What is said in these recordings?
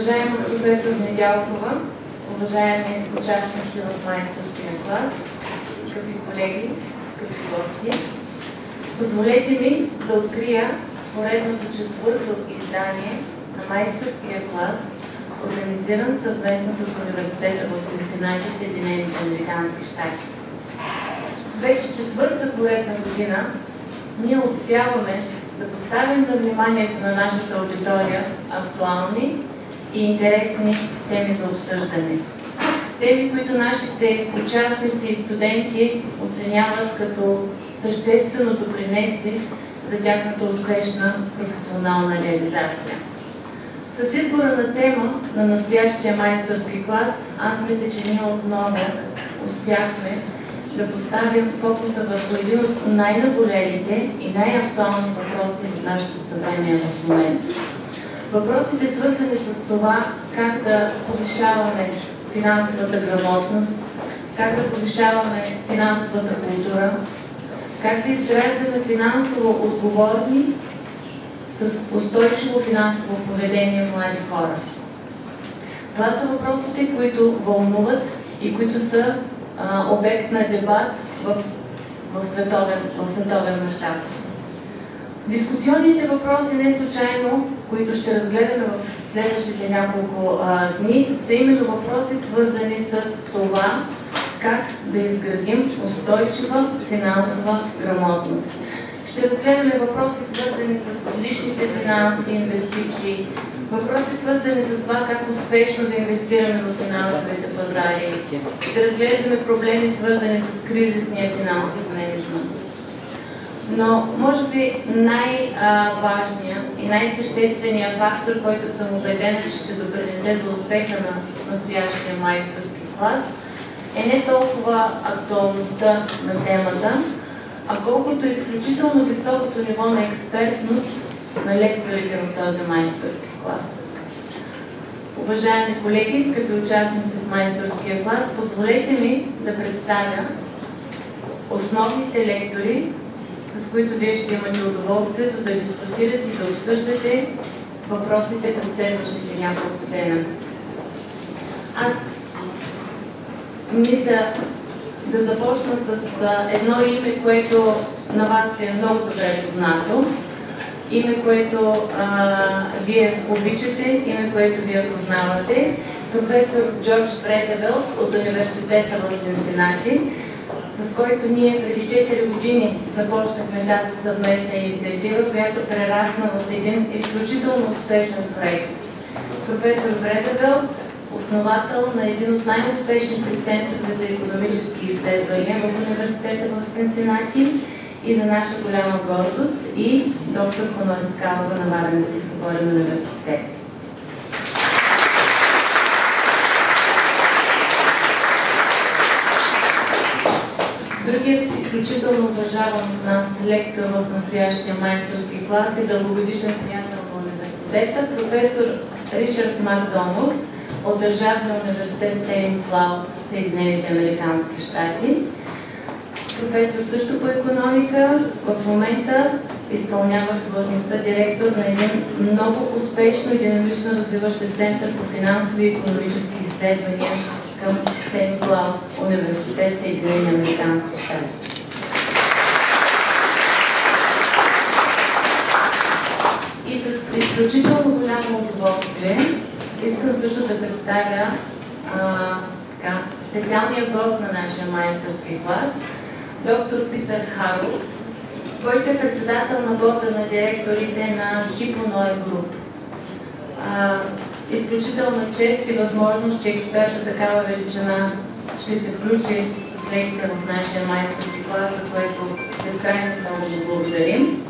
Уважаема професор Недялкова, уважаеми участници в майсторския клас, скъпи колеги, скъпи гости, позволете ми да открия поредното четвърто издание на майсторския клас, организиран съвместно с университета в Синсинати, Съединените американски щати. Вече четвърта поредна година ние успяваме да поставим на вниманието на нашата аудитория актуални и интересни теми за обсъждане. Теми, които нашите участници и студенти оценяват като съществено допринесли за тяхната успешна професионална реализация. С избора на тема на настоящия майсторски клас, аз мисля, че ние отново успяхме да поставим фокуса върху един от най-наболелите и най-актуални въпроси в нашето съвремие в момента. Въпросите, свързани с това как да повишаваме финансовата грамотност, как да повишаваме финансовата култура, как да изграждаме финансово отговорни с устойчиво финансово поведение млади хора. Това са въпросите, които вълнуват и които са обект на дебат в световен мащаб. Дискусионните въпроси не случайно, които ще разгледаме в следващите няколко дни, са именно въпроси, свързани с това как да изградим устойчива финансова грамотност. Ще разгледаме въпроси, свързани с личните финанси, инвестиции, въпроси, свързани с това как успешно да инвестираме в финансовите пазари. Ще разглеждаме проблеми, свързани с кризисния финансов мениджмънт. Но, може би, най-важният и най-същественият фактор, който съм убедена, че ще допринесе за успеха на настоящия майсторски клас, е не толкова актуалността на темата, а колкото изключително високото ниво на експертност на лекторите в този майсторски клас. Уважаеми колеги, скъпи участници в майсторския клас, позволете ми да представя основните лектори, с които вие ще имате удоволствието да дискутирате и да обсъждате въпросите през следващите няколко дена. Аз мисля да започна с едно име, което на вас е много добре познато. Име, което вие обичате, име, което вие познавате. Професор Джордж Председател от университета в Синсинати, с който ние преди 4 години започнахме тази съвместна инициатива, която прерасна в един изключително успешен проект. Професор Председател, основател на един от най-успешните центрове за икономически изследвания в университета в Синсинати и за наша голяма гордост и доктор хонорис кауза на Варненски свободен университет. Другият изключително уважаван от нас лектор в настоящия майсторски клас и дългогодишен приятел на университета, професор Ричард Макдоналд от Държавния университет Сейнт Клауд в Съединените американски щати. Професор също по икономика, в момента изпълняващ длъжността директор на един много успешно и динамично развиващ се център по финансови и икономически изследвания към Сейнт Клауд университет Съединените американски щати. И с изключително голямо удоволствие искам също да представя специалния гост на нашия майсторски клас, доктор Питър Харолд, който е председател на Борда на директорите на ХИПО НОЕ Груп. Изключителна чест и възможност, че експерт такава величина ще се включи с лекция в нашия майсторски клас, за което безкрайно много ви благодарим.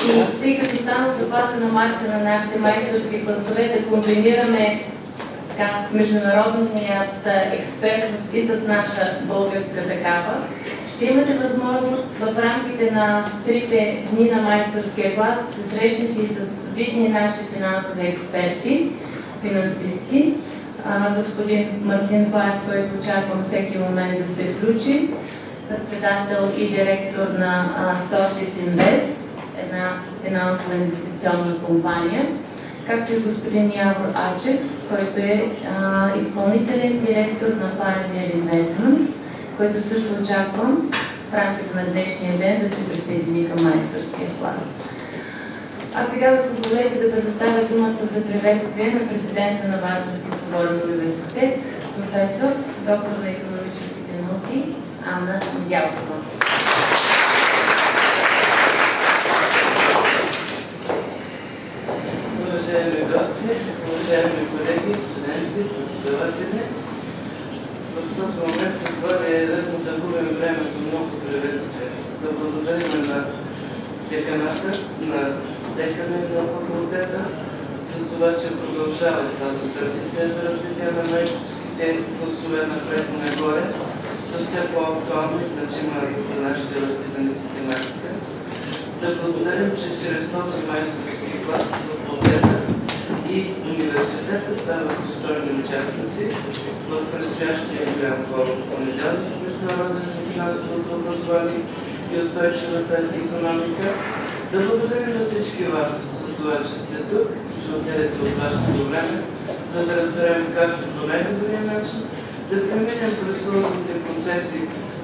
И тъй като стана запасена марка на нашите майсторски класове да комбинираме международният експертност и с наша българска такава, ще имате възможност в рамките на 3 дни на майсторския клас да се срещнете и с видни наши финансови експерти, финансисти, господин Мартин Паев, който очаквам всеки момент да се включи, председател и директор на Сортис Инвест, една финансова инвестиционна компания, както и господин Явор Ачев, който е изпълнителен директор на Pioneer Investments, който също очаквам в рамките на днешния ден да се присъедини към майсторския клас. А сега ви позволете да предоставя думата за приветствие на президента на Варненски свободен университет, професор, доктор на икономическите науки Анна Недялкова. Уважаеми гости, уважаеми колеги, студенти, преподаватели, в този момент това е редно да губим време за много приветствия. Да благодарим на деканата, на декана на факултета за това, че продължава тази традиция за развитие на майсторските класове напред-нагоре с все по-актуална и значима за нашите възпитаници тематика. Да благодарим, че чрез този майсторски клас факултета и университета стават достойни участници в предстоящия голям форум в понеделник, Международен за финансовото образование и устойчивата икономика. Да благодарим на всички вас за това, че сте тук, че отделяте от вашето време, за да разберем как по най-добрия начин да преминем през сложните процеси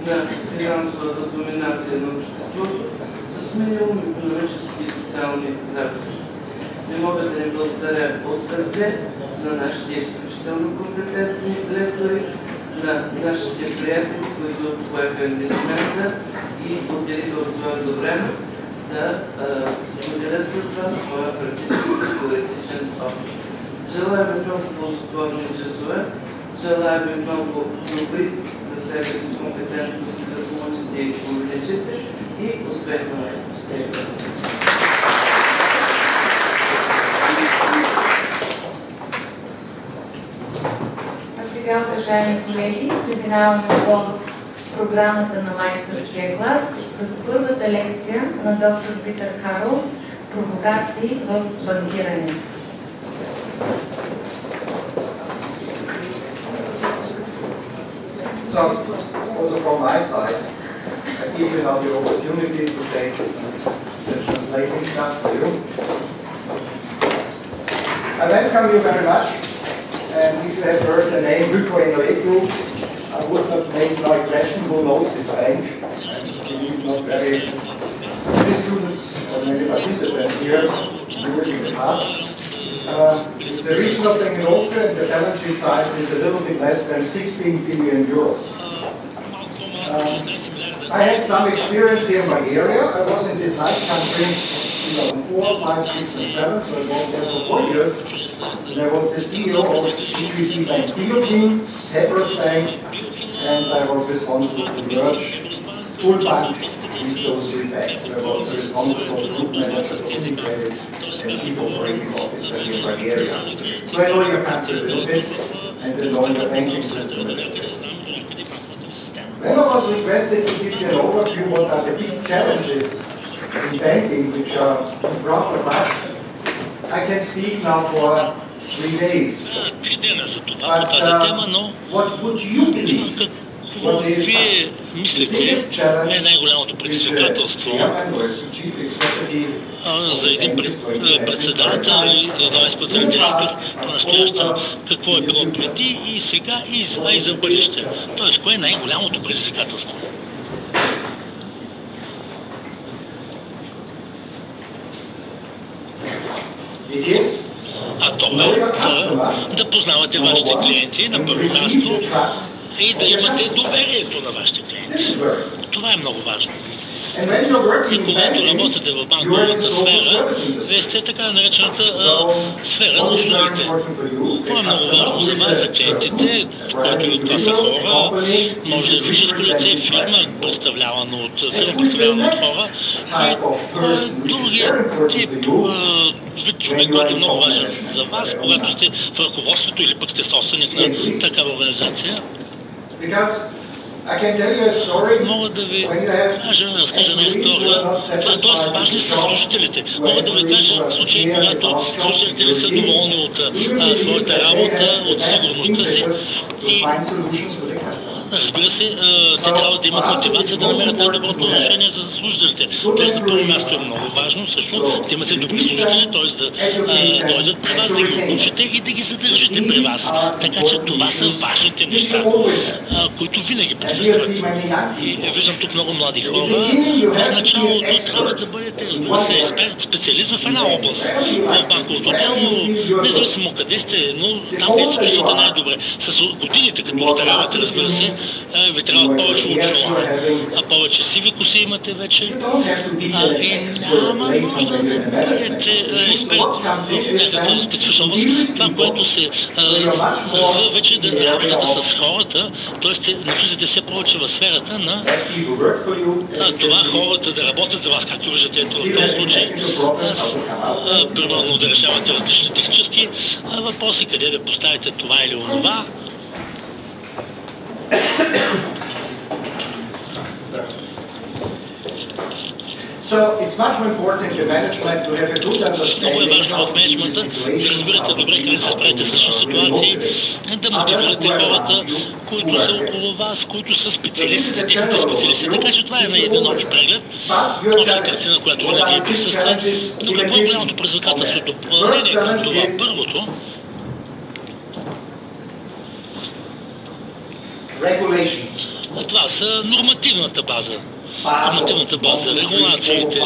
на финансовата доминация на обществото с минимум икономически и социални загуби. Не мога да не благодаря от сърце на нашите изключително компетентни лектори, на нашите приятели, които поеха ангажимента и отделиха от своето време да споделят с вас своя практически теоретичен опит. Желаем много ползотворни часове, желаем много добри за себе си компетентности да получите и увеличите и успех на майсторския клас. А сега, уважаеми колеги, преминаваме по програмата на майсторския клас с първата лекция на доктор Питър Харолд «Провокации в банкирането». So, also from my side, I give you now the opportunity to take the translating stuff for you. I welcome you very much, and if you have heard the name ХИПО НОЕ Груп, I would not make no question who knows this bank. I believe not very many students or many participants here during the past. It's a regional bank in Austria, and the balance sheet size is a little bit less than 16 billion euros. I had some experience here in my area. I was in this nice country in 2004, 5, 6, and 7, so I worked there for 4 years. And I was the CEO of GPP Bank Biotin, Peppers Bank, and I was responsible to merge full bank with those three banks. I was responsible for the group manager, integrated, and chief operating officer here in my area. So I know your country a little bit, and I know your banking system a little bit. When I was requested to give you an overview what are the big challenges in banking which are in front of us, I can speak now for 3 days. What would you believe? Какво вие мислите е най-голямото предизвикателство за един председател или един изпълнителен директор по-настоящем, какво е било преди и сега, и за бъдеще? Тоест, кое е най-голямото предизвикателство? А то е да познавате вашите клиенти на първо място и да имате доверието на вашите клиенти. Това е много важно. И когато работите в банковата сфера, вие сте така наречената сфера на услугите. Това е много важно за вас, за клиентите, които това са хора, може да е физическо лице, фирма, представлявана от хора, и другия тип вид човек, който е много важен за вас, когато сте в ръководството или пък сте собственик на такава организация. Мога да ви разкажа една история. Това е доста важно с слушателите. Мога да ви кажа случаи, когато слушателите са доволни от своята работа, от сигурността си и Разбира се, те трябва да имат мотивация да намерят най-доброто решение за служителите. Тоест, на първо място е много важно също да имате добри служители, т.е. да дойдат при вас, да ги обучите и да ги задържите при вас. Така че това са важните неща, които винаги присъстват. И виждам тук много млади хора. В началото трябва да бъдете, разбира се, експерт, специалист в една област. В банковото дело, независимо къде сте, но там, къде се чувствате най-добре. С годините, като остарявате, разбира се, ви трябва повече очила, повече сиви коси имате вече. И няма нужда да бъдете експерт в някаква специфична област. Това, което се развива вече да работата с хората, т.е. навлизате все повече в сферата на това хората да работят за вас, както виждате ето в този случай, примерно да решавате различни технически въпроси, къде да поставите това или онова. Много е важно в менеджмента да разбирате добре как да се справите с различни ситуации, да мотивирате хората, които са около вас, които са специалистите, техните специалисти. Така че това е на един общ преглед, обща картина, която винаги присъства. Но какво е голямото предизвикателство? Допълнение към това първото, това са нормативната база. Нормативната база, регулациите.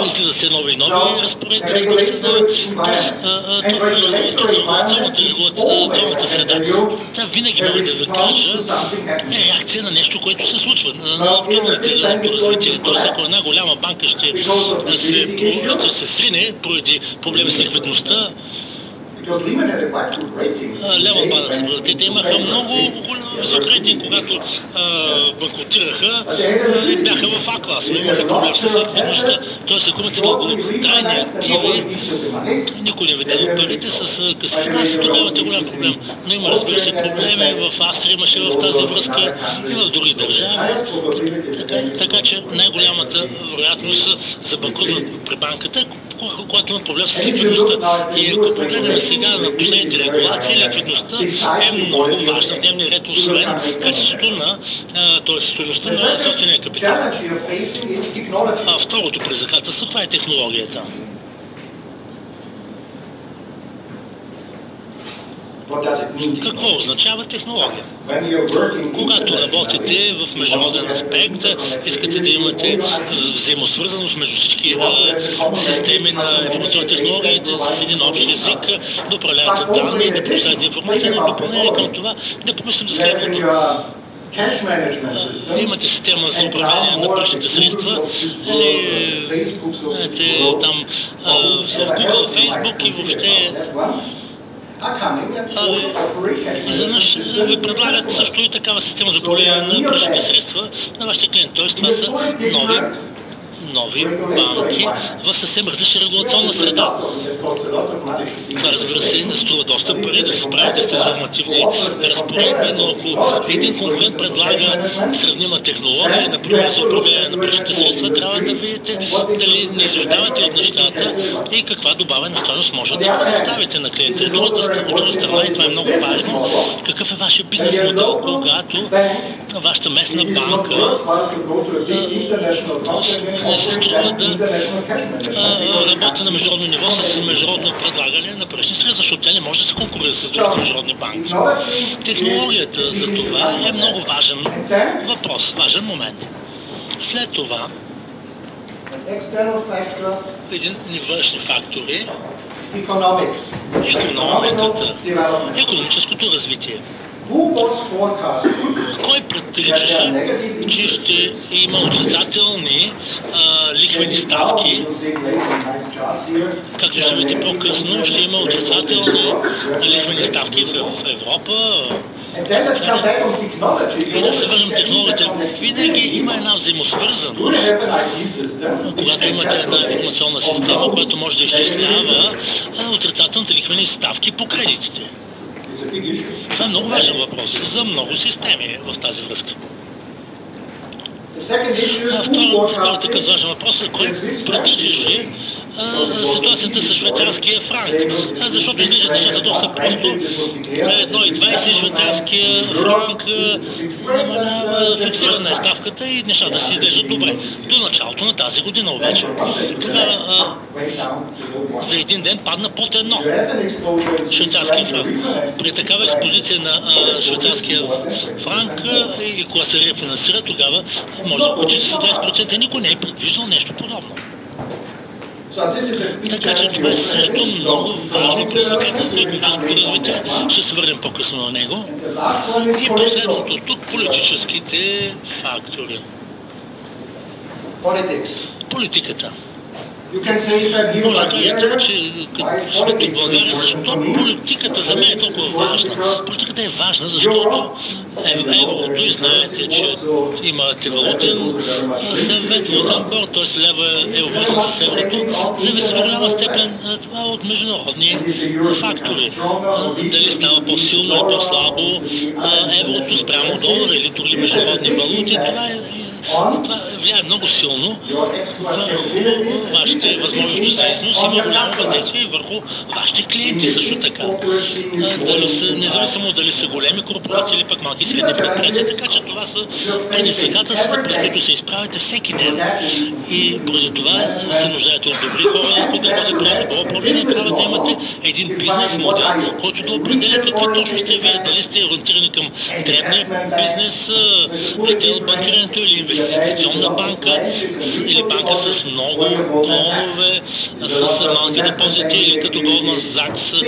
Излиза се нови и нови разпоредби, разбира се, регулационната среда. Тя винаги мога да ви кажа е реакция на нещо, което се случва, на активното развитие. Тоест, ако една голяма банка ще се срине поради проблеми с ликвидността, Леман Брадърс, те имаха много висок рейтинг, когато банкротираха и бяха в А клас, но имаха проблем с ликвидността. Тоест, ако имате дълготрайни активи, никой не ви дава парите с къси финанси, тогава имате голям проблем. Но има, разбира се, проблеми. В Австрия имаше в тази връзка и в други държави. Така че най-голямата вероятност за банкрот при банката, когато има проблем с ликвидността. И ако погледнем сега на последните регулации, ликвидността е много важна в дневния ред, освен качеството на, т.е. стойността на собствения капитал. Второто предизвикателство, това е технологията. Какво означава технология? Когато работите в международен аспект, искате да имате взаимосвързаност между всички системи на информационни технологии с един общ език, да управлявате данни, да предоставяте информация, но допълнение към това да помислим за следното. Имате система за управление на паричните средства, там в Google, Facebook и въобще изведнъж ви предлагат също и такава система за управление на паричните средства на вашите клиенти. Тоест това са нови банки в съвсем различна регулационна среда. Това, разбира се, струва доста пари да се справите с тези нормативни разпоредби, но ако един конкурент предлага сравнима технология, например за управление на паричните средства, трябва да видите дали не изоставате от нещата и каква добавена стойност може да предоставите на клиентите. От друга страна, и това е много важно, какъв е вашия бизнес модел, когато вашата местна банка не се струва да работи на международно ниво с международно предлагане на парични средства, защото тя не може да се конкурира с другите международни банки. Технологията за това е много важен въпрос, важен момент. След това един външни фактори, икономиката, икономическото развитие. Кой предричаше, че ще има отрицателни лихвени ставки? Както ще видите по-късно, ще има отрицателни лихвени ставки в Европа. И да се върнем технологията. Винаги има една взаимосвързаност, когато имате една информационна система, която може да изчислява отрицателните лихвени ставки по кредитите. Това е много важен въпрос за много системи в тази връзка. Вторият важен въпрос е кой предричаше ситуацията с швейцарския франк, защото изглеждат нещата доста просто. 1,20 швейцарския франк намалява, фиксирана е ставката и нещата си изглеждат добре. До началото на тази година обаче. Тогава за един ден падна под 1 швейцарския франк. При такава експозиция на швейцарския франк и кога се рефинансира, тогава може да учи с 20%. Никой не е предвиждал нещо подобно. Така че това е също много важно предизвикателство на икономическото развитие. Ще се върнем по-късно на него. И последното тук, политическите фактори. Политиката. Може да кажете, че сме тук в България, защо политиката за мен е толкова важна? Политиката е важна, защото еврото, и знаете, че имате валутен съвет, валутен борд, т.е. лева е обвързан с еврото, зависи до голяма степен от международни фактори. Дали става по-силно или по-слабо еврото спрямо долара или дори международни валути, това влияе много силно върху вашите възможности за износ, има голямо въздействие и върху вашите клиенти също така. Независимо дали са големи корпорации или пък малки и средни предприятия, така че това са предизвикателствата, пред които се изправяте всеки ден. И поради това се нуждаете от добри хора, които работят при добро управление, трябва да имате един бизнес модел, който да определя какви точно сте вие, дали сте ориентирани към дребния бизнес, ритейл банкирането или инвестиционна банка или банка с много клонове, с малки депозити или като Goldman Sachs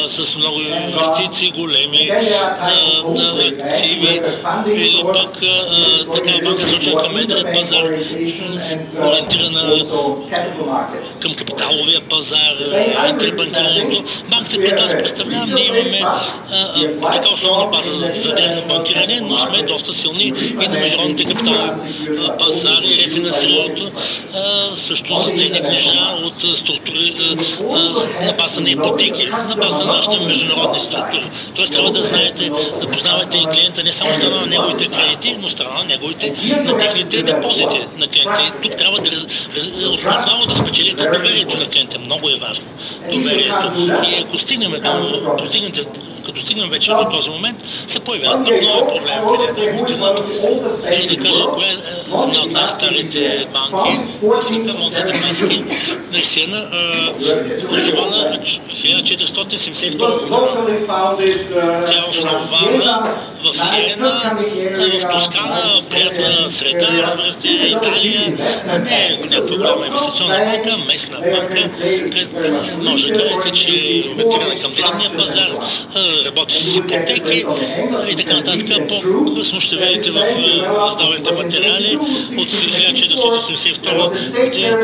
с много инвестиции, големи активи или пък такава банка случайна към едрия пазар, ориентирана към капиталовия пазар, интербанкирането. Банките, които аз представлявам, ние имаме така основна база за дребно банкиране, но сме доста силни и на международните капиталови пазари, рефинансирането, също за ценни книжа от структури на база на ипотеки, на база на нашите международни структури. Тоест трябва да знаете, да познавате и клиента не само страна на неговите кредити, но страна на техните депозити на клиента. И тук трябва отново да спечелите доверието на клиента. Много е важно. Доверието. И ако като стигнем вече до този момент, се появяват пък нови проблеми. Преди една година, може да кажа, коя е една от най-старите банки, Монте де Паски, на Сиена, основана 1472 година. Тя е основана в Сиена, в Тоскана, приятна среда, разбира се, Италия, не е някаква голяма инвестиционна банка, местна банка, може да кажете, че е ориентирана към дребния пазар, работи с ипотеки и така нататък. По-късно ще видите в раздаваните материали от 1472 година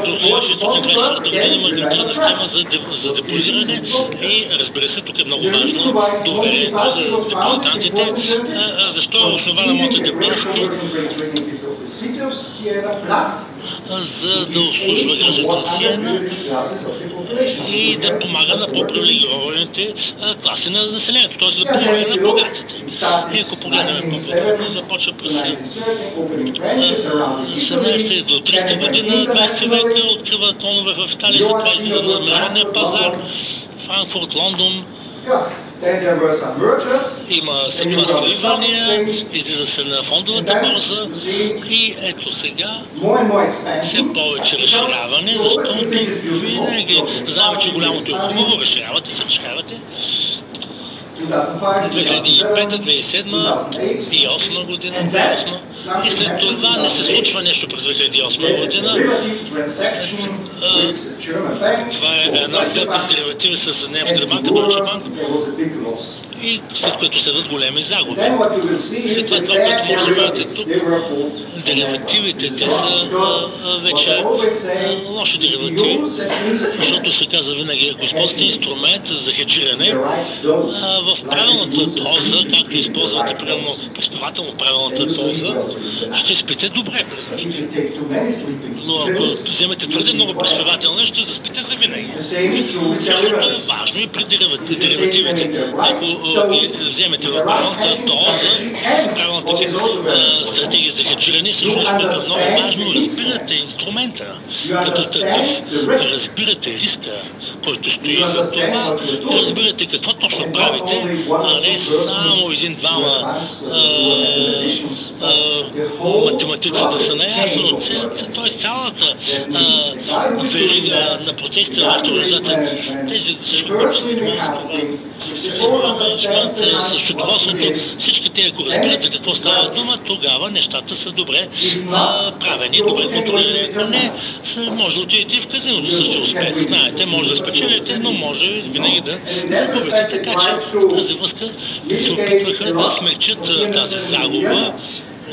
до 1634 година има гарантирана система за депозиране и разбира се, тук е много важно доверието за депозитантите. Защо е основана Монте де Паски? За да обслужва гражданите на Сиена и да помага на по-привилегированите класи на населението, т.е. да помага на богатите. И ако погледнем по-подробно, започва през 17 до 30 година, 20 века, открива тонове в Италия, след това излиза на международния пазар, Франкфурт, Лондон. Има след това сливания, излиза се на фондовата борза и ето сега все повече разширяване, защото винаги знаем, че голямото е хубаво, разширявате. 2005, 2007, 2008 година, 2008 и след това не се случва нещо през 2008 година. Това е една сделка с деривативи с немската банка, Deutsche Bank, и след което следват големи загуби. След това, което може да видите тук, деривативите, те са вече лоши деривативи, защото се казва винаги, ако използвате инструмент за хеджиране, в правилната доза, както използвате примерно преспивателно правилната доза, ще спите добре през нощта. Но ако вземете твърде много преспивателна, ще заспите завинаги. Същото е важно и при деривативите. Ако вземете в правилната доза с правилната стратегия за хеджиране, също нещо, което е много важно, разбирате инструмента като такъв, разбирате риска, който стои за това, разбирате какво точно правите, а не само един-двама математици да са наясно. Т.е. цялата верига на процесите на вашата организация, тези всичко, които се занимават с това, с счетоводството, всички те, ако разбират за какво става дума, тогава нещата са добре правени, добре контролирани. Ако не, може да отидете и в казиното с същия успех. Знаете, може да спечелите, но може винаги да загубите. Така че в тази връзка те се опитваха да смекчат тази загуба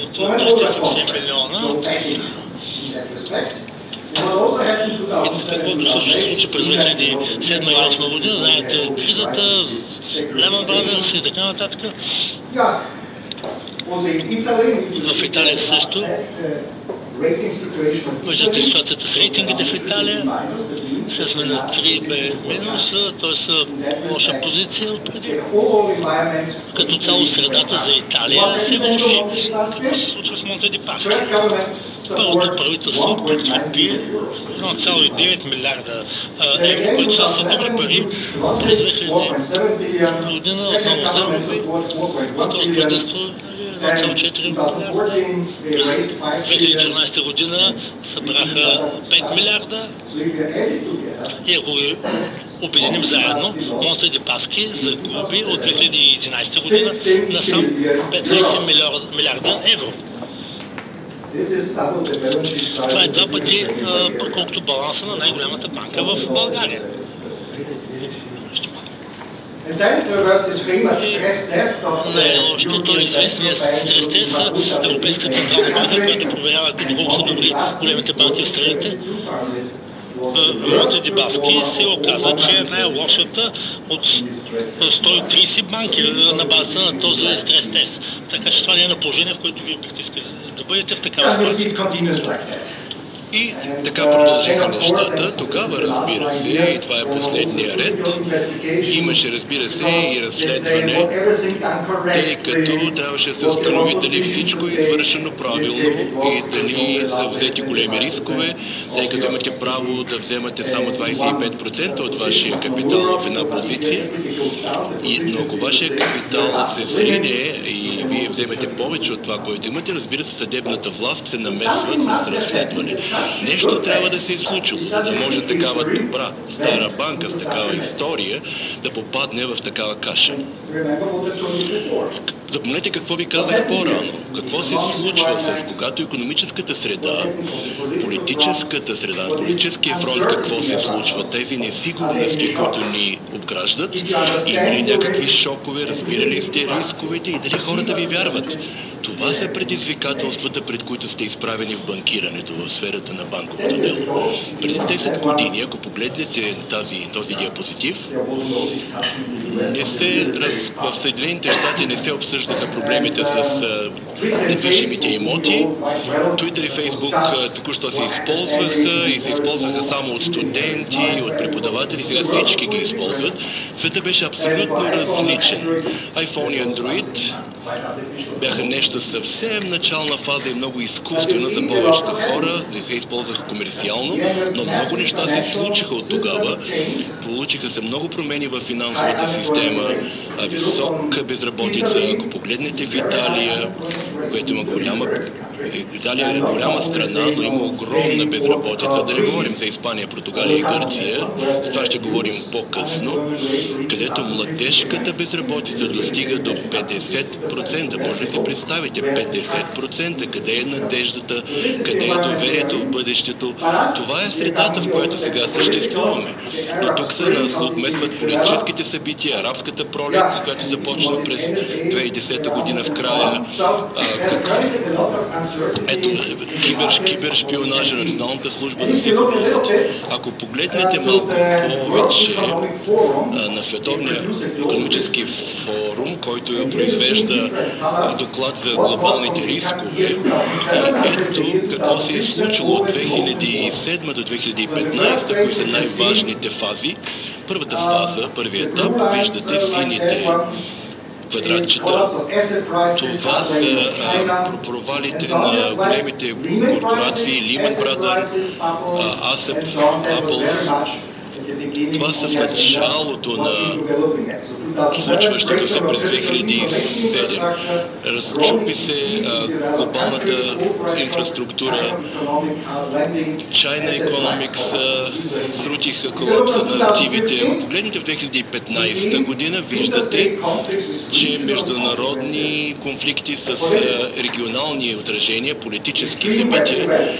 от 370 милиона. И каквото също се случи през 2007 и 2008 година, знаете, кризата, Lehman Brothers и така нататък. В Италия също. Виждате ситуацията с рейтингите в Италия. Сега сме на 3 минус, т.е. лоша позиция отпреди. Като цяло средата за Италия се влоши. Какво се случва с Монте ди Паски? Първото правителство подкрепи 1,9 милиарда евро, които са добри пари. През 2000 година отново загуби. Второто правителство 1,4 милиарда. През 2014 година събраха 5 милиарда. И ако ги обединим заедно, Монте ди Паски загуби от 2011 година на сам 15 милиарда евро. Това е 2 пъти, колкото баланса на най-голямата банка в България. Не е лошо, той е известният стрес тест, Европейската централна банка, която проверява доколко са добри големите банки в страните. Монте ди Паски се оказа, че е най-лошата от 130 банки на базата на този стрес тест. Така че това не е на положение, в което вие бихте искали да бъдете в такава ситуация. И така продължиха нещата. Тогава, разбира се, и това е последния ред, имаше, разбира се, и разследване, тъй като трябваше да се установи дали всичко е извършено правилно и дали са взети големи рискове, тъй като имате право да вземате само 25% от вашия капитал в една позиция. Но ако вашия капитал се срине и вие вземете повече от това, което имате, разбира се, съдебната власт се намесва с разследване. Нещо трябва да се е случило, за да може такава добра, стара банка с такава история да попадне в такава каша. Запомнете какво ви казах по-рано. Какво се случва с когато икономическата среда, политическата среда, политическия фронт, какво се случва, тези несигурности, които ни обграждат, има ли някакви шокове, разбирали ли сте рисковете и дали хората ви вярват? Това са предизвикателствата, пред които сте изправени в банкирането, в сферата на банковото дело. Преди 10 години, ако погледнете този диапозитив, в Съединените щати не се обсъждаха проблемите с недвижимите имоти. Twitter и Фейсбук току-що се използваха и се използваха само от студенти, от преподаватели. Сега всички ги използват. Светът беше абсолютно различен. iPhone и Android бяха нещо съвсем начална фаза и много изкуствено за повечето хора. Не се използваха комерциално, но много неща се случиха от тогава. Получиха се много промени в финансовата система, висока безработица. Ако погледнете в Италия, която има Италия е голяма страна, но има огромна безработица. Да не говорим за Испания, Португалия и Гърция. За това ще говорим по-късно, където младежката безработица достига до 50%. Може ли си представите 50%? Къде е надеждата? Къде е доверието в бъдещето? Това е средата, в която сега съществуваме. Но тук се отместват политическите събития, арабската пролет, която започна през 2010 година в края. Ето, кибершпионажа, Националната служба за сигурност. Ако погледнете малко повече на Световния икономически форум, който произвежда доклад за глобалните рискове, ето какво се е случило от 2007 до 2015, кои са най-важните фази. Първата фаза, първият етап, виждате сините квадратчета. Това са провалите на големите корпорации, Lehman Brothers, Asset, Apples. Това са в началото на случващото се през 2007. Разчупи се глобалната инфраструктура, China Economics, се срутиха колапса на активите. Ако погледнете в 2015 година, виждате, че международни конфликти с регионални отражения, политически събития,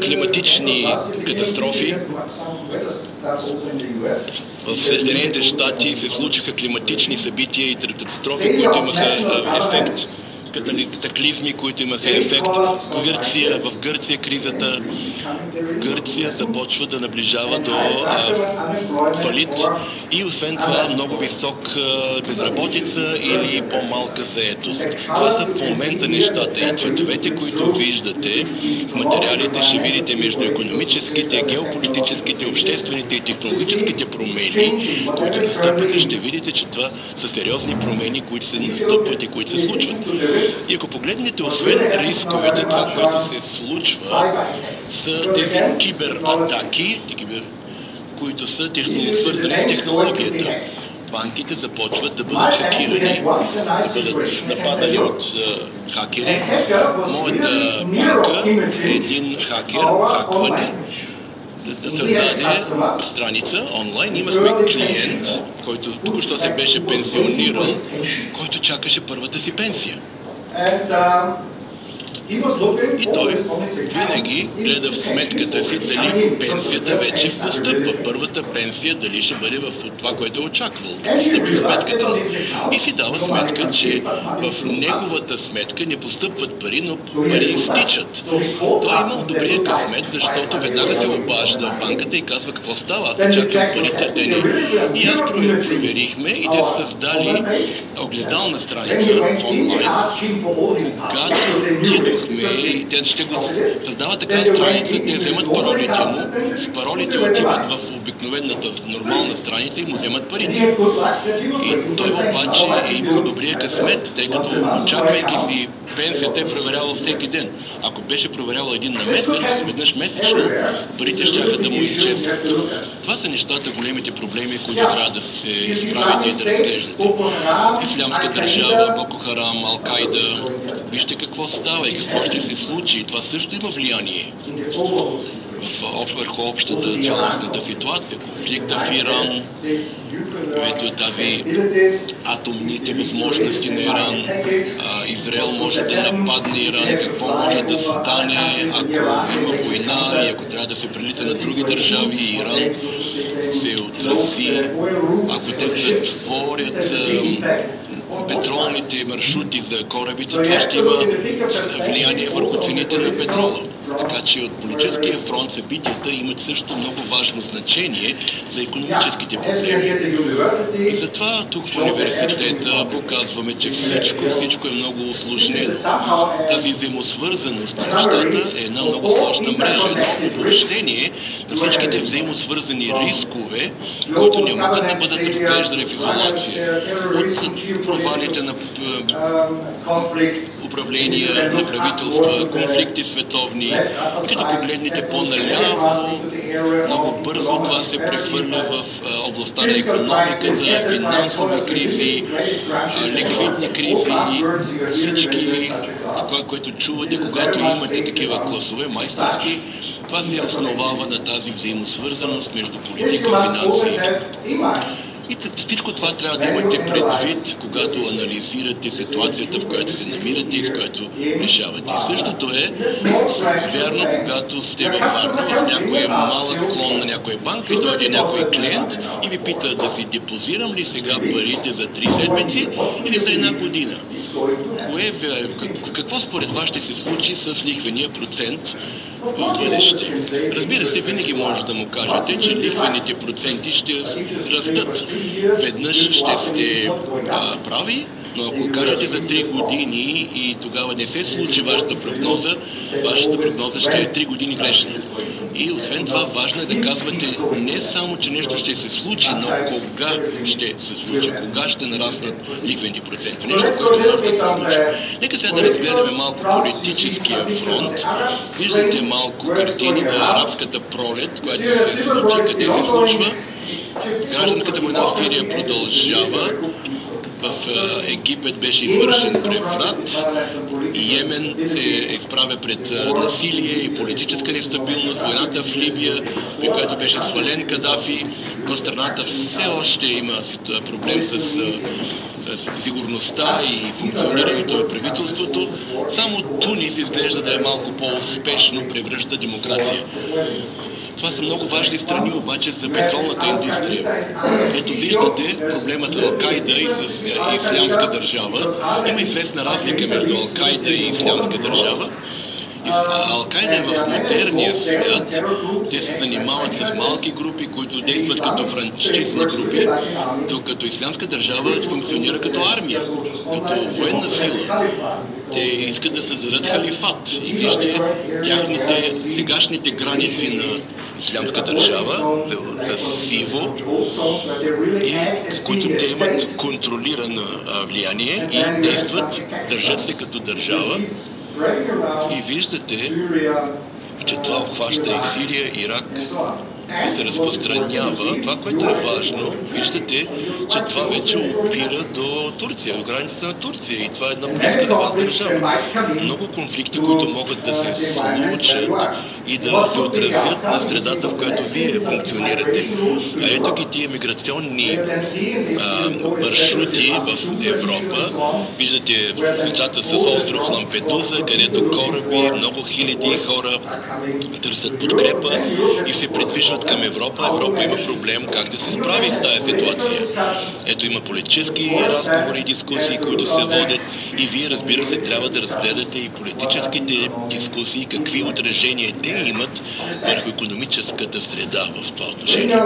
климатични катастрофи. В Съединените щати се случиха климатични събития и катастрофи, които имаха ефект, катаклизми, които имаха ефект. В Гърция кризата. Гърция започва да наближава до фалит и освен това много висок безработица или по-малка заетост. Това са в момента нещата и цветовете, които виждате в материалите, ще видите между икономическите, геополитическите, обществените и технологическите промени, които настъпаха, ще видите, че това са сериозни промени, които се настъпват и които се случват. И ако погледнете, освен рисковете, това, което се случва, са тези кибератаки, които са свързани с технологията. Банките започват да бъдат хакирани, да бъдат нападали от хакери. Моята банка е един хакване, да създаде страница онлайн. Имахме клиент, който току-що се беше пенсионирал, който чакаше първата си пенсия. И той винаги гледа в сметката си дали пенсията вече постъпва. Първата пенсия дали ще бъде в това, което е очаквал да постъпи в сметката му. И си дава сметка, че в неговата сметка не постъпват пари, но пари изтичат. Той е имал добрия късмет, защото веднага се обажда в банката и казва какво става, аз не чакам парите, те не. И аз проверихме и те са създали огледална страница в онлайн. Когато и те ще го създават така страница, те вземат паролите му, с паролите отиват в обикновената нормална страница и му вземат парите. И той обаче е имал добрия късмет, тъй като очаквайки си пенсията е проверявал всеки ден. Ако беше проверявал един на месец, веднъж месечно, парите щяха да му изчезнат. Това са нещата, големите проблеми, които трябва да се изправите и да разглеждате. Ислямска държава, Боко Харам, Ал-Кайда. Вижте какво става и какво ще се случи. Това също има влияние върху общата цялостната ситуация. Конфликта в Иран, ето тази атомните възможности на Иран. Израел може да нападне Иран. Какво може да стане, ако има война и ако трябва да се прелита на други държави и Иран се отрази, ако те затворят петролните маршрути за корабите, това ще има влияние върху цените на петрола. Така че от политическия фронт събитията имат също много важно значение за икономическите проблеми. И затова тук в университета показваме, че всичко е много усложнено. Тази взаимосвързаност на нещата е една много сложна мрежа, едно обобщение на всичките взаимосвързани рискове, които не могат да бъдат разглеждани в изолация. От провалите на управления на правителства, конфликти световни. И като погледнете по-наляво, много бързо това се прехвърля в областта на икономиката, финансови кризи, ликвидни кризи, всички това, което чувате, когато имате такива класове, майсторски, това се основава на тази взаимосвързаност между политика и финанси. И всичко това трябва да имате предвид, когато анализирате ситуацията, в която се намирате и с която решавате. И същото е вярно, когато сте във Варна, в някой малък клон на някоя банка и дойде някой клиент и ви пита да си депозирам ли сега парите за 3 седмици или за 1 година. Какво според вас ще се случи с лихвения процент в бъдеще? Разбира се, винаги може да му кажете, че лихвените проценти ще растат. Веднъж ще сте прави, но ако кажете за 3 години и тогава не се случи вашата прогноза ще е 3 години грешна. И освен това, важно е да казвате не само, че нещо ще се случи, но кога ще се случи, кога ще нараснат лихвените проценти. Нещо, което може да се случи. Нека сега да разгледаме малко политическия фронт. Виждате малко картини на арабската пролет, която се случи, къде се случва. Гражданската война в Сирия продължава. В Египет беше извършен преврат. Йемен се изправя пред насилие и политическа нестабилност. Войната в Либия, при която беше свален Кадафи, но страната все още има проблем с сигурността и функционирането на правителството. Само Тунис изглежда да е малко по-успешно превръща демокрация. Това са много важни страни обаче за петролната индустрия. Ето виждате проблема с Ал-Кайда и с Ислямска държава. Има известна разлика между Ал-Кайда и Ислямска държава. Ал-Кайда е в модерния свят. Те се занимават с малки групи, които действат като франчизни групи, докато Ислямска държава функционира като армия, като военна сила. Те искат да създадат халифат. И вижте тяхните сегашните граници на Ислямска държава за сиво, и които те имат контролирано влияние и действат, държат се като държава. И виждате, че това обхваща и Сирия, Ирак и се разпространява. Това, което е важно, виждате, че това вече опира до Турция, до границата на Турция, и това е една близка до вас държава. Много конфликти, които могат да се случат и да се отразят на средата, в която вие функционирате. Ето ги тия миграционни маршрути в Европа. Виждате лицата с остров Лампедуза, където кораби, много хиляди хора търсят подкрепа и се придвижват към Европа. Европа има проблем как да се справи с тази ситуация. Ето има политически разговори, дискусии, които се водят, и вие, разбира се, трябва да разгледате и политическите дискусии, какви отражения те имат върху икономическата среда в това отношение.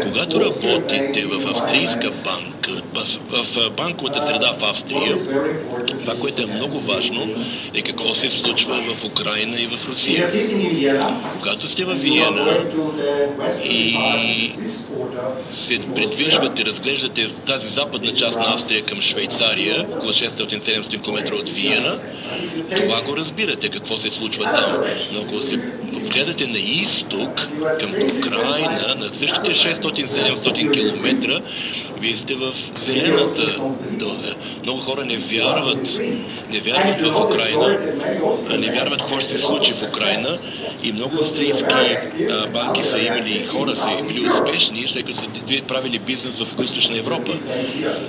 Когато работите в австрийска банка, в банковата среда в Австрия, това, което е много важно, е какво се случва в Украина и в Русия. Когато сте във Виена и се придвижвате, разглеждате тази западна част на Австрия към Швейцария, около 600-700 км от Виена, това го разбирате, какво се случва там. Но ако се гледате на изток, към Украина, на същите 600-700 км, вие сте в зелената доза. Много хора не вярват в Украина, не вярват какво ще се случи в Украина, и много австрийски банки са имали, хора са били успешни, тъй като са правили бизнес в Югоизточна Европа.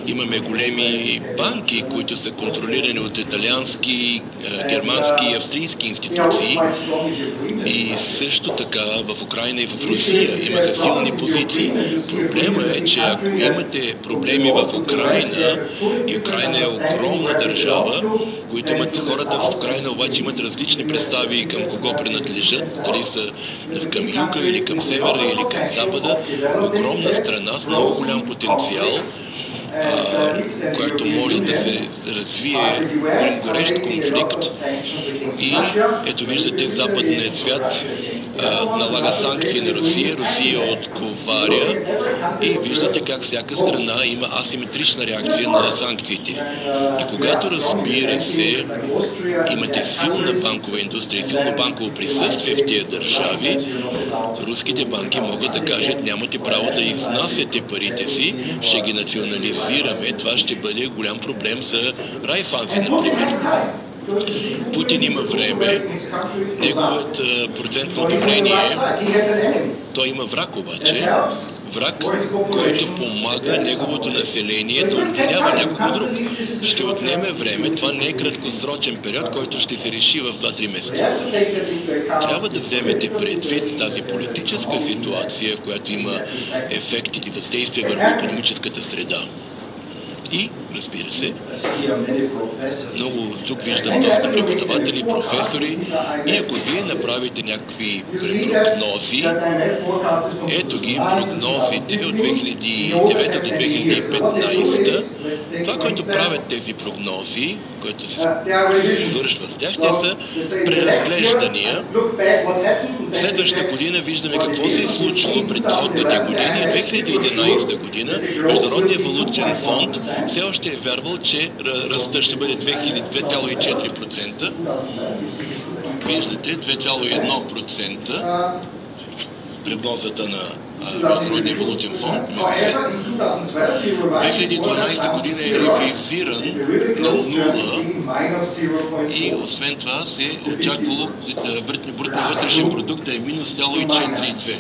Имаме големи банки, които са контролирани от италиански, германски и австрийски институции, и също така в Украина и в Русия имаха силни позиции. Проблема е, че ако имате проблеми в Украина, и Украина е огромна държава, които имат хората в Украина, обаче имат различни представи към кого принадлежат, дали са към юга или към севера или към запада. Огромна страна с много голям потенциал, което може да се развие горещ конфликт. И ето виждате, западният свят налага санкции на Русия, Русия отговаря, и виждате как всяка страна има асиметрична реакция на санкциите. И когато, разбира се, имате силна банкова индустрия, силно банково присъствие в тия държави, руските банки могат да кажат: нямате право да изнасяте парите си, ще ги национализираме. Това ще бъде голям проблем за Райфайзен, например. Путин има време, неговият процент на одобрение, той има враг обаче, враг, който помага неговото население да обвинява някого друг. Ще отнеме време, това не е краткосрочен период, който ще се реши в 2-3 месеца. Трябва да вземете предвид тази политическа ситуация, която има ефект или въздействие върху икономическата среда. И, разбира се, много тук виждам доста преподаватели, професори, и ако вие направите някакви прогнози, ето ги прогнозите от 2009 до 2015, това, което правят тези прогнози, което се свършва с тях. Те са преразглеждания. Следващата година виждаме какво се е случило предходните години. 2011 година Международният валутен фонд все още е вярвал, че ръстът ще бъде 2,4%. Виждате, 2,1% прогнозата на Международния валутен фонд. 2012 година е ревизиран на 0 и освен това се е очаквало брутния вътрешен продукт да е минус 0,42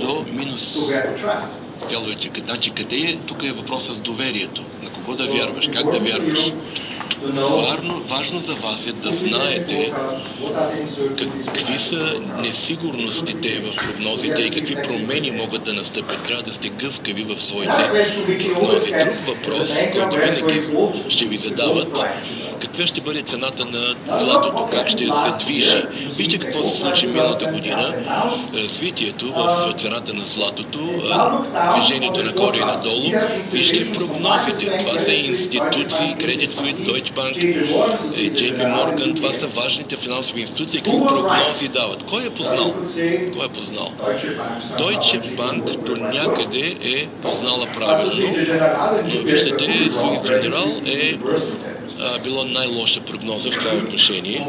до минус 0,4. Значи къде е? Тук е въпросът с доверието. На кого да вярваш, как да вярваш. Важно за вас е да знаете какви са несигурностите в прогнозите и какви промени могат да настъпят. Трябва да сте гъвкави в своите прогнози. Друг въпрос, който винаги ще ви задават: каква ще бъде цената на златото, как ще се движи. Вижте какво се случи миналата година. Развитието в цената на златото, движението нагоре и надолу. Вижте прогнозите. Това са институции, Credit Suisse, Deutsche Bank, JP Morgan. Това са важните финансови институции. Какви прогнози дават? Кой е познал? Кой е познал? Deutsche Bank до някъде е познала правилно, но виждате, Swiss General е било най-лоша прогноза в това отношение.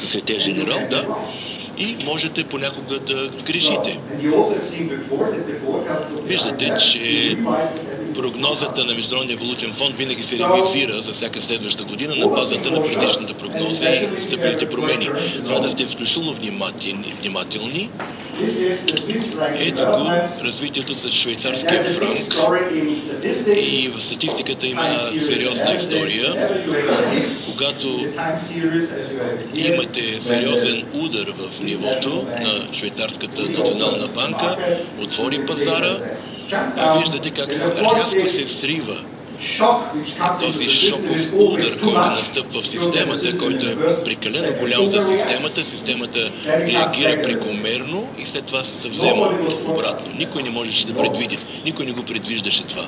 Société Générale, да. И можете понякога да грешите. Виждате, че прогнозата на Международния валутен фонд винаги се ревизира за всяка следваща година на базата на предишната прогноза и настъпилите промени. Трябва да сте изключително внимателни. Ето го развитието за швейцарския франк. И в статистиката има една сериозна история. Когато имате сериозен удар в нивото на Швейцарската национална банка, отвори пазара, виждате как рязко се срива този шоков удар, който настъпва в системата, който е прекалено голям за системата. Системата реагира прекомерно и след това се съвзема обратно. Никой не можеше да предвиди. Никой не го предвиждаше това.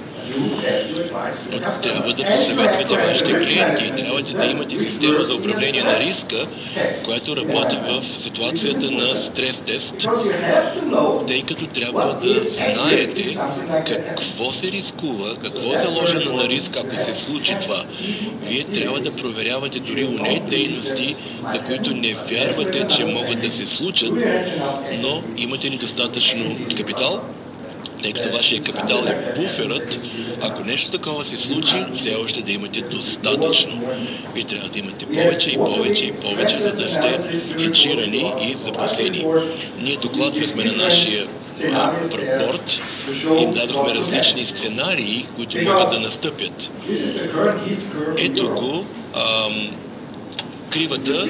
Но трябва да посъветвате вашите клиенти и трябва да имате система за управление на риска, която работи в ситуацията на стрес-тест, тъй като трябва да знаете какво се рискува, какво е заложено на риск, ако се случи това. Вие трябва да проверявате дори онези дейности, за които не вярвате, че могат да се случат, но имате ли достатъчно капитал? Тъй като вашия капитал е буферът, ако нещо такова се случи, все още да имате достатъчно. Вие трябва да имате повече и повече и повече, за да сте хеджирани и запасени. Ние докладвахме на нашия борд, им дадохме различни сценарии, които могат да настъпят. Ето го кривата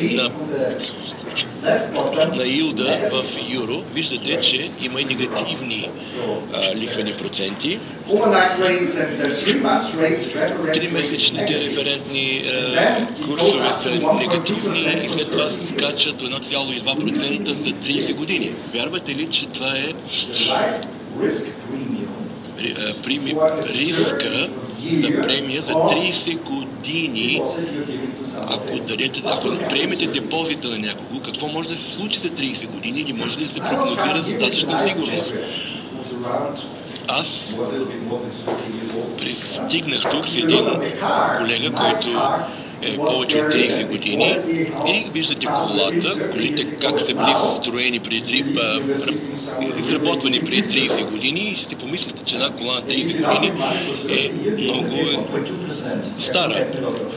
на илда в юро. Виждате, че има и негативни лихвени проценти. Тримесечните референтни курсове са негативни и след това скачат до 1,2% за 30 години. Вярвате ли, че това е риска за премия за 30 години? Ако приемете депозита на някого, какво може да се случи за 30 години или може ли да се прогнозира с достатъчна сигурност? Аз пристигнах тук с един колега, който е повече от 30 години и виждате колите как са били строени изработвани преди 30 години и ще помислите, че една кола на 30 години е много стара.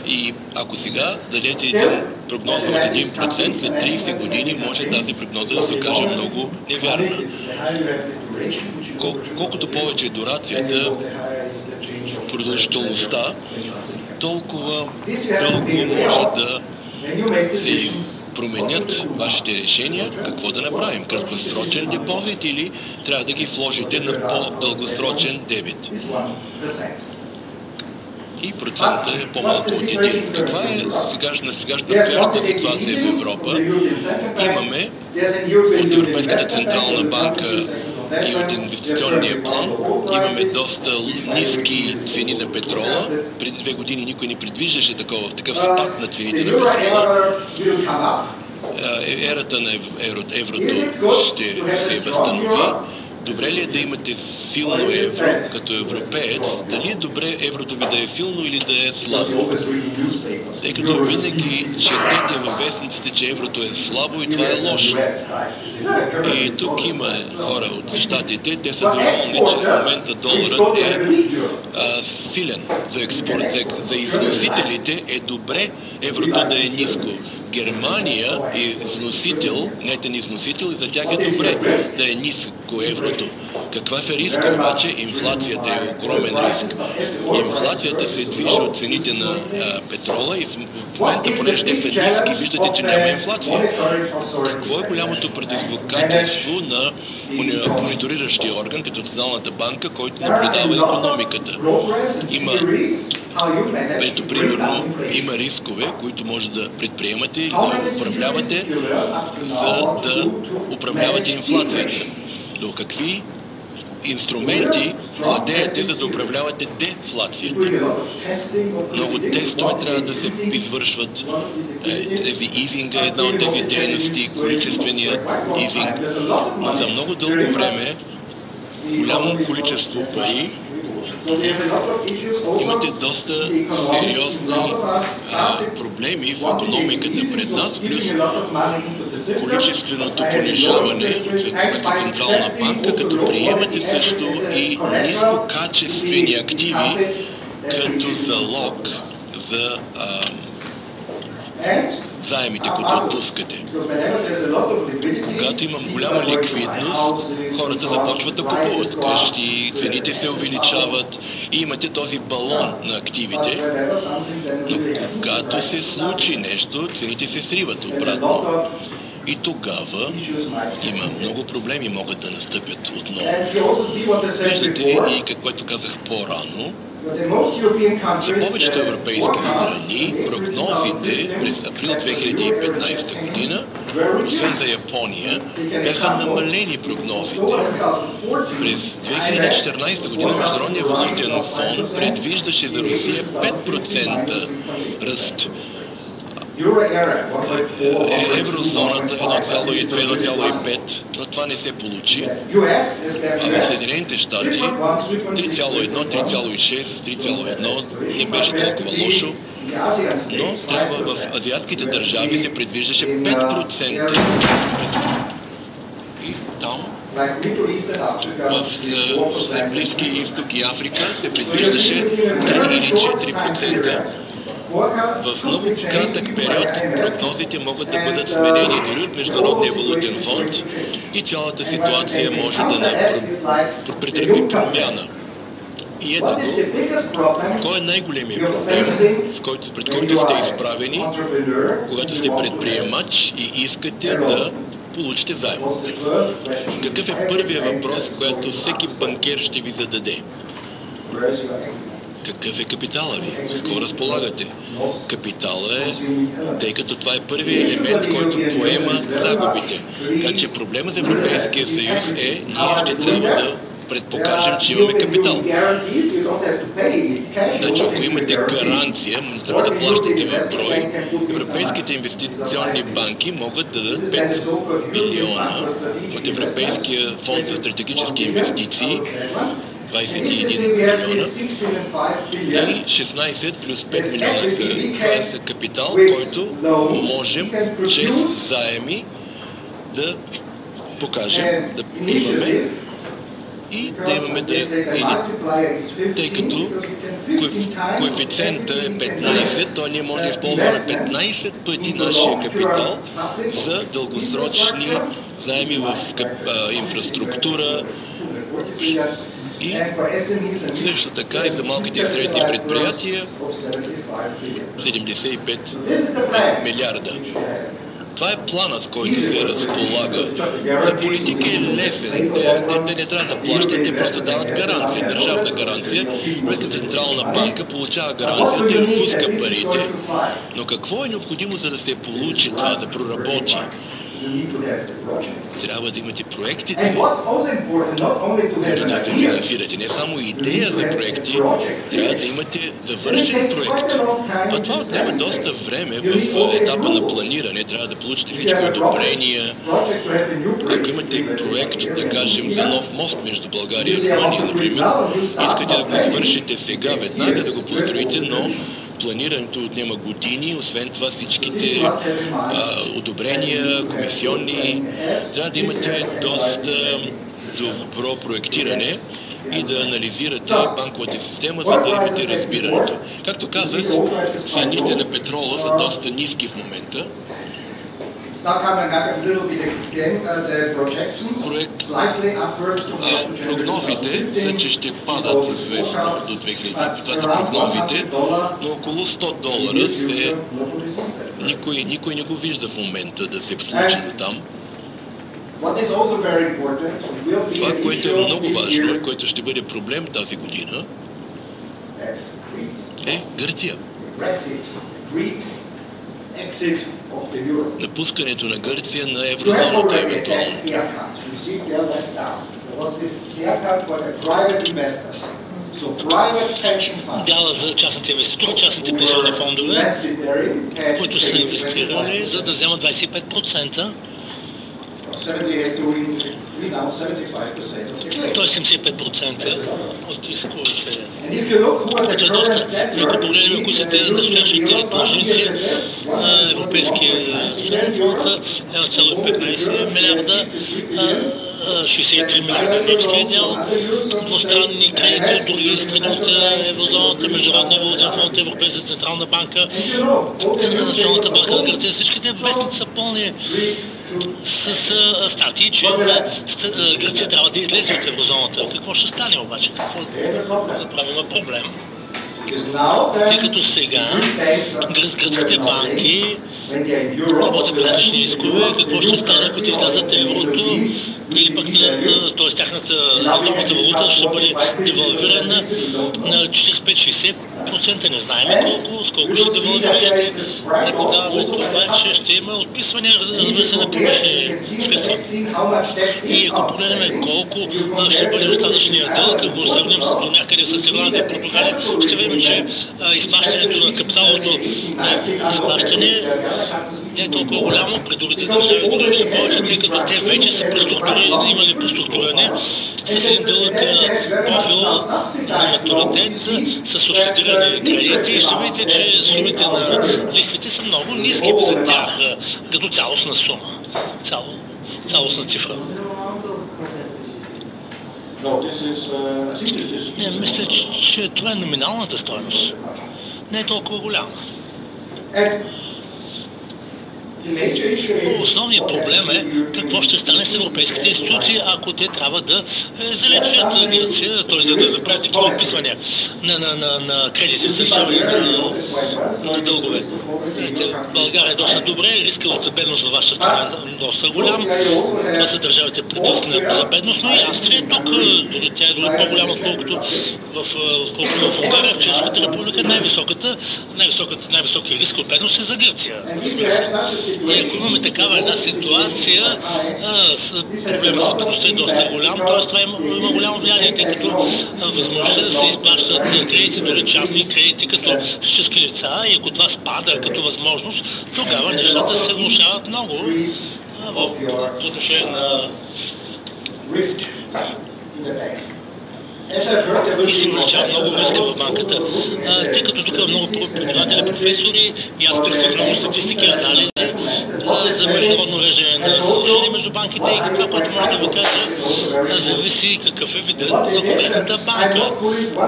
И ако сега дадете един прогноза от 1%, след 30 години може тази прогноза да се окаже много невярна. Колкото повече е дурацията, продължителността, толкова дълго може да се променят вашите решения, какво да направим. Краткосрочен депозит или трябва да ги вложите на по-дългосрочен дебит. И процента е по-малко от 1. Каква е настоящата ситуация в Европа? Имаме от Европейската централна банка и от инвестиционния план. Имаме доста ниски цени на петрола. Преди 2 години никой не предвиждаше такъв спад на цените на петрола. Ерата на еврото ще се възстанови. Добре ли е да имате силно евро като европеец? Дали е добре еврото ви да е силно или да е слабо? Тъй като винаги четете във вестниците, че еврото е слабо и това е лошо. И тук има хора от щатите, те са доволни, че в момента доларът е силен за експорт. За износителите е добре еврото да е ниско. Германия е износител, нетен износител, и за тях е добре да е ниско еврото. Какъв е риска обаче? Инфлацията е огромен риск. Инфлацията се движи от цените на петрола и в момента, понеже те са ниски, виждате, че няма инфлация. Какво е голямото предизвикателство на мониториращия орган, като Националната банка, който наблюдава икономиката? Ето, примерно, има рискове, които може да предприемате или да управлявате, за да управлявате инфлацията. До какви инструменти владеете, за да управлявате дефлацията? Много тестове трябва да се извършват. Тези изинга е една от тези дейности, количествения изинг. Но за много дълго време голямо количество пари имате доста сериозни проблеми в икономиката пред нас, плюс количественото понижаване от Европейската централна банка, като приемате също и нискокачествени активи като залог за заемите, които отпускате. Когато имам голяма ликвидност, хората започват да купуват къщи, цените се увеличават и имате този балон на активите, но когато се случи нещо, цените се сриват обратно. И тогава има много проблеми, могат да настъпят отново. Виждате и каквото казах по-рано, за повечето европейски страни прогнозите през април 2015 година, освен за Япония, бяха намалени прогнозите. През 2014 година Международният валутен фонд предвиждаше за Русия 5% ръст. Еврозоната 1,2-1,5, но това не се получи. А в Съединените щати 3,1, 3,6, 3,1 не беше толкова лошо, но трябва в азиатските държави се предвиждаше 5%. И там в Близкия изток и Африка се предвиждаше 3 или 4%. В много кратък период прогнозите могат да бъдат сменени дори от Международния валутен фонд и цялата ситуация може да претърпи промяна. И ето го, кой е най-големият проблем, пред който сте изправени, когато сте предприемач и искате да получите заем. Какъв е първият въпрос, който всеки банкер ще ви зададе? Какъв е капитала ви? Какво разполагате? Капитала е, тъй като това е първият елемент, който поема загубите. Така че проблема за Европейския съюз е, ние ще трябва да предпокажем, че имаме капитал. Значи, ако имате гаранция, не трябва да плащате в брой, европейските инвестиционни банки могат да дадат 5 милиона от Европейския фонд за стратегически инвестиции, 21 милиона и 16 плюс 5 милиона. Това е капитал, който можем чрез заеми да покажем, да имаме и да имаме тъй като коефициента е 15, то ние можем да използваме 15 пъти нашия капитал за дългосрочни заеми в инфраструктура и също така и за малките и средни предприятия 75 милиарда. Това е плана, с който се разполага. За политика е лесен. Те не трябва да плащат, те просто дават гаранция, държавна гаранция. Европейската централна банка получава гаранция, те отпуска парите. Но какво е необходимо, за да се получи това, да проработи? Трябва да имате проектите, които да се финансирате. Не само идея за проекти, трябва да имате завършен проект. А това отнема доста време в етапа на планиране. Трябва да получите всички одобрения. Ако имате проект, да кажем, за нов мост между България и Румъния, например, искате да го извършите сега, веднага да го построите, но планирането отнема години, освен това всичките одобрения, комисионни. Трябва да имате доста добро проектиране и да анализирате банковата система, за да имате разбирането. Както казах, цените на петрола са доста ниски в момента. Прогнозите са, че ще падат известно до 2000. Това са прогнозите, но около $100 се... Никой не го вижда в момента да се случи до там. Това, което е много важно и което ще бъде проблем тази година, е Гърция. Напускането на Гърция на еврозоната евентуално. Дяла за частните инвеститори, частните пенсионни фондове, които са инвестирали, за да вземат 25%. То е 75% от исковете, което е доста. И ако погледнем, кои са те настоящите длъжници, Европейския фонд 1,15 милиарда, 63 милиарда немския дял, двустранни кредити от други страни от еврозоната, Международния валутен фонд, Европейска централна банка, Националната банка на Гърция. Всичките вестници са пълни с статии, че Гърция трябва да излезе от еврозоната. Какво ще стане обаче? Какво да направим? Има проблем. Тъй като сега гръцките банки работят по различни рискове, какво ще стане, ако те излязат еврото, или пък т.е. тяхната новата валута ще бъде девалвирана на 45-60%. Не знаем колко, с колко ще девалвира и ще наблюдаваме това, че ще има отписване, разбира се, на публични средства. И ако погледнем колко ще бъде остатъчният дълг, ако го сравним до някъде с Ирландия и Португалия, ще видим, че изплащането на капиталното изплащане не е толкова голямо, при другите държави дори още повече, тъй като те вече са имали преструктуриране с един дълъг профил на матуритет, с субсидирани кредити и ще видите, че сумите на лихвите са много ниски за тях, като цялостна сума, цялостна цифра. Не, мисля, че това е номиналната стойност. Не е толкова голяма. Основният проблем е какво ще стане с европейските институции, ако те трябва да залечат Гърция, т.е. да правят такива описвания на кредити, залечаване на дългове. България е доста добре, риска от бедност във вашата страна е доста голям. Това са държавите притъсни за бедност, но и Австрия тук, дори тя е дори по-голяма, отколкото в Унгария, в Чешката република. Най-високият риск от бедност е за Гърция, разбира се. И ако имаме такава една ситуация, проблемът с бедността е доста голям, т.е. това има голямо влияние, тъй като възможността да се изплащат кредити, дори частни кредити като физически лица, и ако това спада като възможност, тогава нещата се влошават много по отношение на и се увеличава много риска в банката, тъй като тук има много преподаватели, професори и аз търсих много статистики и анализи за международно уреждане на задължения между банките и това, което мога да ви кажа, зависи какъв е видът на конкретната банка.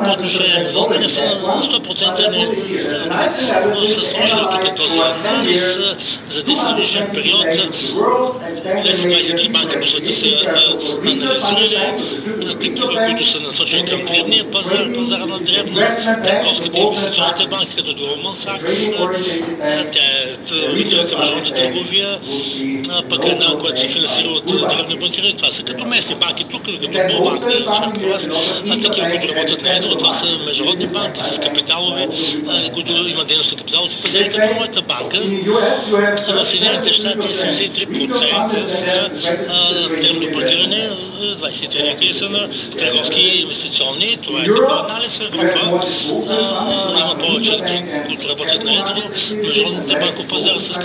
По отношение на дълга не са на 100% но са сложили тук този анализ за 10 годишен период. 223 банки по света са анализирали, такива, които са насочени към дребния пазар, пазара на дребно, търговските инвестиционните банки, като Goldman Sachs, тя е ориентирана към международната търговия, пък една, която се финансира от дребни банкери. Това са като местни банки тук, като Борда, при вас, такива, които работят на едро. Това са международни банки с капиталови, които имат дейност на капиталовите пазари, като моята банка. В Съединените щати 73% са дребно банкиране, 23 някъде са на търговски и инвестиционни. Това е като анализ в Европа. Има повече, които работят на едро. Международните банкови пазари с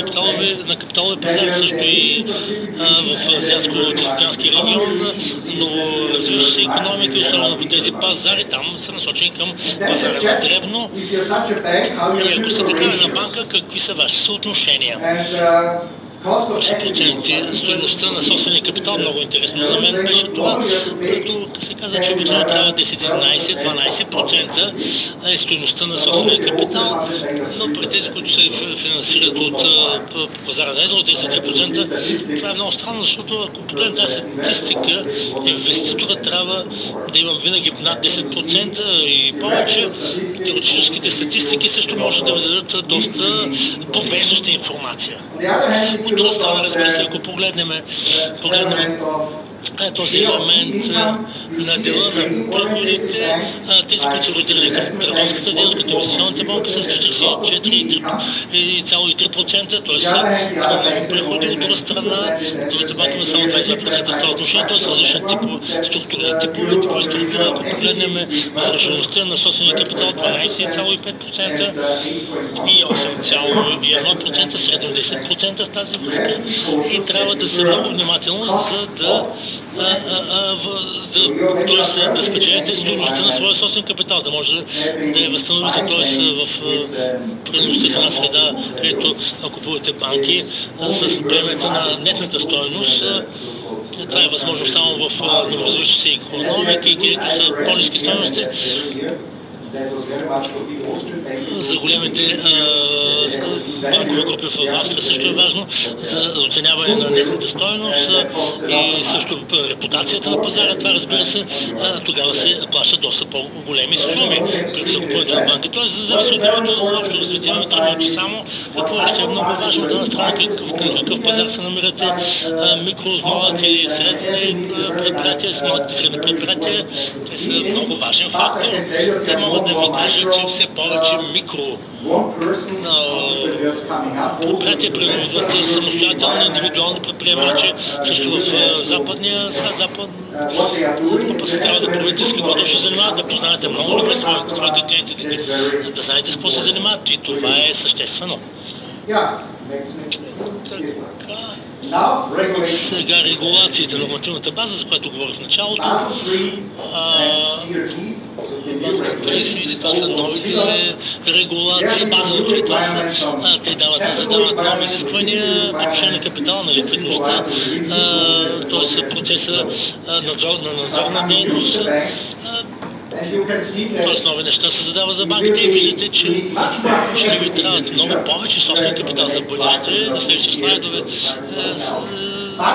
на капиталови пазари, също и в Азиатско-Тихоокеански регион, новоразвиващи се икономики, особено по тези пазари, там са насочени към пазара на дребно. И ако сте такава една банка, какви са ваши съотношения? Ваши проценти, стойността на собствения капитал, много интересно за мен беше това, което се казва, че обикновено трябва 10-11-12% е стойността на собствения капитал, но при тези, които се финансират от пазара на едро, 10-3%, това е много странно, защото ако погледнем тази статистика, инвеститора трябва да има винаги над 10% и повече. Теоретическите статистики също може да ви дадат доста подвеждаща информация. От друга страна, разбира се, ако погледнем този елемент на дела на приходите, тези, които са ориентирани към търговската дейност, като инвестиционните банки с 44,3%, т.е. има много приходи. От друга страна, другите банки има само 22% в това отношение, т.е. различни структурни типове структура. Ако погледнем възвръщаемостта на собствения капитал 12,5% и 8,1%, средно 10% в тази връзка. И трябва да се много внимателно, за да спечелите стойността на своя собствен капитал, да може да я възстановите, т.е. в предността в една среда, където купувате банки с премията на нетната стойност. Това е възможно само в новоразвиващи се икономики, където са по-ниски стойности. За големите банкови групи в Австрия също е важно за оценяване на нетната стойност и също репутацията на пазара. Това, разбира се, тогава се плащат доста по-големи суми при закупването на банки. Тоест, зависи от нивото на общо развитие. Ами тръгвате само какво още е много важно да настрана какъв пазар се намирате, микро, малък или средни предприятия, малките средни предприятия. Те са много важен фактор. Те могат да ви кажа, че все повече микро предприятия принудват самостоятелни, индивидуални предприемачи. Също в западния свят, Европа се трябва да проверите с какво точно се занимават, да познаете много добре своите клиенти, да знаете с какво се занимават и това е съществено. Сега регулациите, нормативната база, за която говорих в началото. Това са новите регулации, база на това са, те задават нови изисквания по отношение на капитала, на ликвидността, т.е. процеса на надзорна дейност. Тоест нови неща се задава за банките и виждате, че ще ви трябват много повече собствен капитал за бъдеще. На следващите слайдове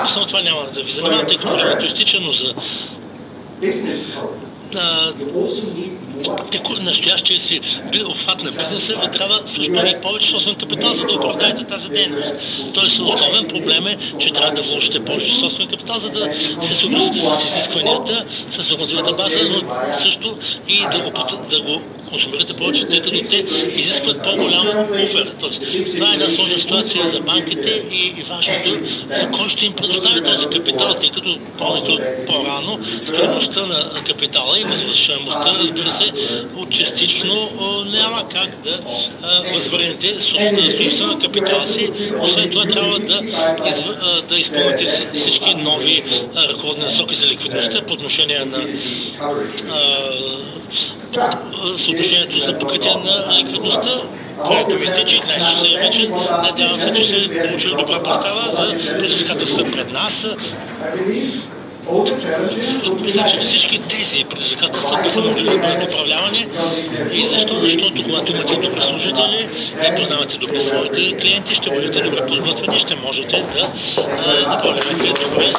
само това няма да ви занимавам, тъй като времето изтича, но за настоящия си обхват на бизнеса ви трябва също и повече собствен капитал, за да оправдаете тази дейност. Тоест основен проблем е, че трябва да вложите повече собствен капитал, за да се съобразите с изискванията, с нормативната база, но също и да го консумирате повече, тъй като те изискват по-голям буфер. Тоест, това е една сложна ситуация за банките и важното е кой ще им предостави този капитал, тъй като по-рано стоеността на капитала и възвръщаемостта, разбира се, частично няма как да възвърнете стоеността на капитала си. Освен това трябва да изпълните всички нови ръководни насоки за ликвидността по отношение на съотношението за покритие на ликвидността, което ми изтича 11 часа е вече. Надявам се, че се получили добра представа за предизвикателствата пред нас. Мисля, че всички тези предизвикателства биха могли да бъдат управлявани. И защо? Защото когато имате добри служители и познавате добре своите клиенти, ще бъдете добре подготвени, ще можете да управлявате добре